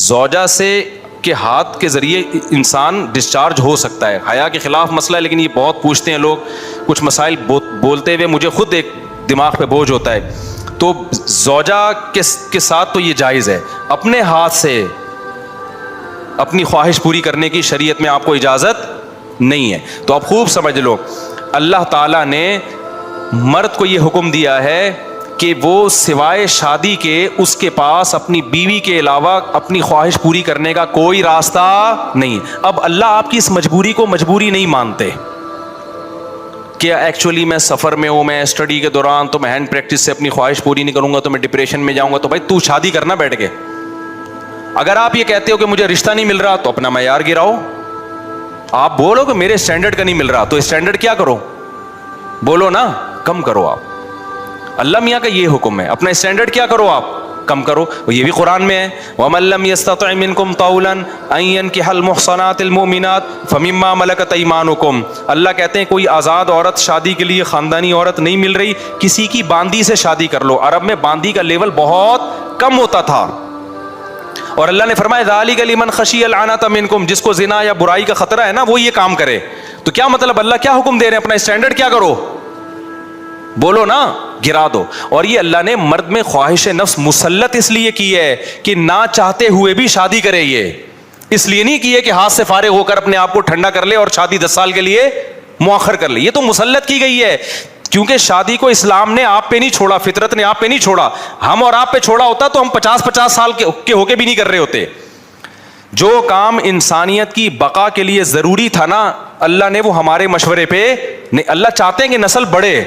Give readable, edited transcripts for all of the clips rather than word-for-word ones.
زوجہ سے کے ہاتھ کے ذریعے انسان ڈسچارج ہو سکتا ہے. حیا کے خلاف مسئلہ ہے, لیکن یہ بہت پوچھتے ہیں لوگ, کچھ مسائل بولتے ہوئے مجھے خود ایک دماغ پہ بوجھ ہوتا ہے. تو زوجہ کے ساتھ تو یہ جائز ہے. اپنے ہاتھ سے اپنی خواہش پوری کرنے کی شریعت میں آپ کو اجازت نہیں ہے. تو آپ خوب سمجھ لو, اللہ تعالیٰ نے مرد کو یہ حکم دیا ہے کہ وہ سوائے شادی کے اس کے پاس اپنی بیوی کے علاوہ اپنی خواہش پوری کرنے کا کوئی راستہ نہیں. اب اللہ آپ کی اس مجبوری کو مجبوری نہیں مانتے کہ ایکچولی میں سفر میں ہوں, میں اسٹڈی کے دوران, تو میں ہینڈ پریکٹس سے اپنی خواہش پوری نہیں کروں گا تو میں ڈپریشن میں جاؤں گا. تو بھائی تو شادی کرنا بیٹھ کے. اگر آپ یہ کہتے ہو کہ مجھے رشتہ نہیں مل رہا تو اپنا معیار گراؤ. آپ بولو کہ میرے اسٹینڈرڈ کا نہیں مل رہا, تو اسٹینڈرڈ کیا کرو, بولو نا, کم کرو. آپ اللہ میاں کا یہ حکم ہے, اپنا اسٹینڈرڈ کیا کرو, آپ کم کرو. یہ بھی قرآن میں ہے, وَمَن لَّمْ يَسْتَطِعْ مِنكُمْ طَوْلًا أَن يَنكِحَ الْمُحْصَنَاتِ الْمُؤْمِنَاتِ فَمِمَّا مَلَكَتْ أَيْمَانُكُمْ. اللہ کہتے ہیں کوئی آزاد عورت شادی کے لیے, خاندانی عورت نہیں مل رہی, کسی کی باندی سے شادی کر لو. عرب میں باندی کا لیول بہت کم ہوتا تھا, اور اللہ نے فرمایا ذَلِكَ لِمَنْ خَشِيَ الْعَنَتَ مِنكُمْ, جس کو زنا یا برائی کا خطرہ ہے نا وہ یہ کام کرے. تو کیا مطلب, اللہ کیا حکم دے رہے ہیں, اپنا اسٹینڈرڈ کیا کرو, بولو نا, گرا دو. اور یہ اللہ نے مرد میں خواہش نفس مسلط اس لیے کی ہے کہ نہ چاہتے ہوئے بھی شادی کرے. یہ اس لیے نہیں کی ہے کہ ہاتھ سے فارغ ہو کر اپنے آپ کو ٹھنڈا کر لے اور شادی 10 سال کے لیے مؤخر کر لے. یہ تو مسلط کی گئی ہے, کیونکہ شادی کو اسلام نے آپ پہ نہیں چھوڑا, فطرت نے آپ پہ نہیں چھوڑا. ہم اور آپ پہ چھوڑا ہوتا تو ہم 50 سال کے ہو کے بھی نہیں کر رہے ہوتے. جو کام انسانیت کی بقا کے لیے ضروری تھا نا, اللہ نے وہ ہمارے مشورے پہ نہیں. اللہ چاہتے ہیں کہ نسل بڑھے,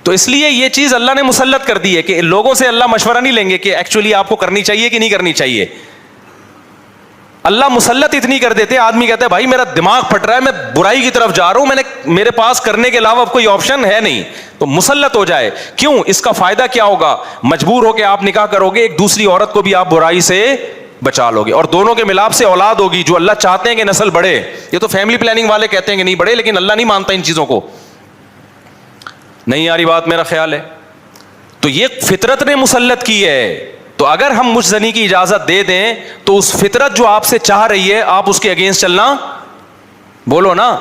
تو اس لیے یہ چیز اللہ نے مسلط کر دی ہے کہ لوگوں سے اللہ مشورہ نہیں لیں گے کہ ایکچولی آپ کو کرنی چاہیے کہ نہیں کرنی چاہیے. اللہ مسلط اتنی کر دیتے, آدمی کہتا ہے بھائی میرا دماغ پھٹ رہا ہے, میں برائی کی طرف جا رہا ہوں, میرے پاس کرنے کے علاوہ کوئی آپشن ہے نہیں, تو مسلط ہو جائے. کیوں, اس کا فائدہ کیا ہوگا, مجبور ہو کے آپ نکاح کرو گے, ایک دوسری عورت کو بھی آپ برائی سے بچا لو گے, اور دونوں کے ملاپ سے اولاد ہوگی جو اللہ چاہتے ہیں کہ نسل بڑھے. یہ تو فیملی پلاننگ والے کہتے ہیں کہ نہیں بڑھے, لیکن اللہ نہیں مانتا ان چیزوں کو. نہیں یاری بات, میرا خیال ہے. تو یہ فطرت نے مسلط کی ہے. تو اگر ہم مجھ زنی کی اجازت دے دیں تو اس فطرت جو آپ سے چاہ رہی ہے آپ اس کے اگینسٹ چلنا, بولو نا,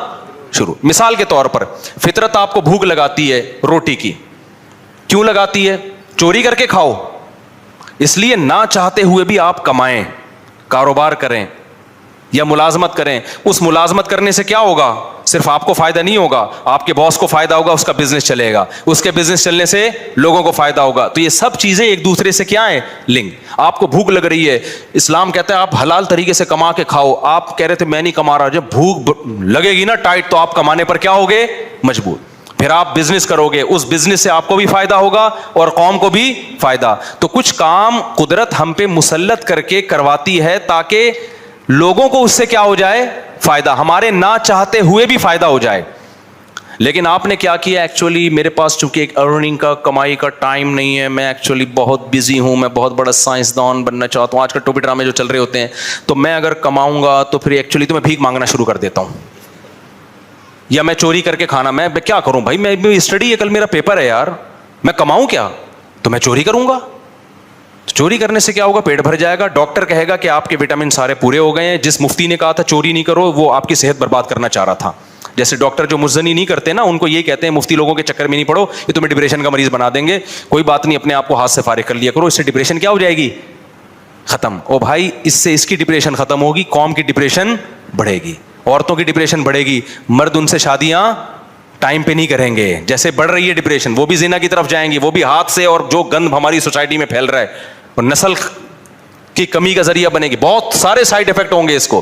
شروع. مثال کے طور پر فطرت آپ کو بھوک لگاتی ہے روٹی کی, کیوں لگاتی ہے, چوری کر کے کھاؤ. اس لیے نہ چاہتے ہوئے بھی آپ کمائیں, کاروبار کریں یا ملازمت کریں. اس ملازمت کرنے سے کیا ہوگا, صرف آپ کو فائدہ نہیں ہوگا, آپ کے باس کو فائدہ ہوگا, اس کا بزنس چلے گا, اس کے بزنس چلنے سے لوگوں کو فائدہ ہوگا. تو یہ سب چیزیں ایک دوسرے سے کیا ہیں, لنک. آپ کو بھوک لگ رہی ہے, اسلام کہتا ہے آپ حلال طریقے سے کما کے کھاؤ. آپ کہہ رہے تھے میں نہیں کما رہا, جب بھوک لگے گی نا ٹائٹ تو آپ کمانے پر کیا ہوگے, مجبور. پھر آپ بزنس کرو گے, اس بزنس سے آپ کو بھی فائدہ ہوگا اور قوم کو بھی فائدہ. تو کچھ کام قدرت ہم پہ مسلط کر کے کرواتی ہے تاکہ لوگوں کو اس سے کیا ہو جائے, فائدہ, ہمارے نہ چاہتے ہوئے بھی فائدہ ہو جائے. لیکن آپ نے کیا کیا, ایکچولی میرے پاس چونکہ ایک ارننگ کا, کمائی کا ٹائم نہیں ہے, میں ایکچولی بہت بزی ہوں, میں بہت بڑا سائنسدان بننا چاہتا ہوں. آج کل ٹوپی ڈرامے جو چل رہے ہوتے ہیں, تو میں اگر کماؤں گا تو پھر ایکچولی تو میں بھیک مانگنا شروع کر دیتا ہوں, یا میں چوری کر کے کھانا. میں کیا کروں بھائی, میں اسٹڈی ہے, کل میرا پیپر ہے یار, میں کماؤں کیا, تو میں چوری کروں گا. چوری کرنے سے کیا ہوگا, پیٹ بھر جائے گا. ڈاکٹر کہے گا کہ آپ کے وٹامن سارے پورے ہو گئے ہیں. جس مفتی نے کہا تھا چوری نہیں کرو, وہ آپ کی صحت برباد کرنا چاہ رہا تھا. جیسے ڈاکٹر جو مزنی نہیں کرتے نا, ان کو یہ کہتے ہیں مفتی لوگوں کے چکر میں نہیں پڑو, یہ تمہیں ڈپریشن کا مریض بنا دیں گے. کوئی بات نہیں, اپنے آپ کو ہاتھ سے فارغ کر لیا کرو, اس سے ڈپریشن کیا ہو جائے گی, ختم. او بھائی, اس سے اس کی ڈپریشن ختم ہوگی, قوم کی ڈپریشن بڑھے گی, عورتوں کی ڈپریشن بڑھے گی. مرد ان سے شادیاں ٹائم پہ نہیں کریں گے. جیسے بڑھ رہی ہے ڈپریشن, وہ بھی زنا کی طرف جائیں گی, وہ بھی ہاتھ سے, اور جو گند ہماری سوسائٹی میں پھیل رہا ہے اور نسل کی کمی کا ذریعہ بنے گی. بہت سارے سائیڈ افیکٹ ہوں گے اس کو.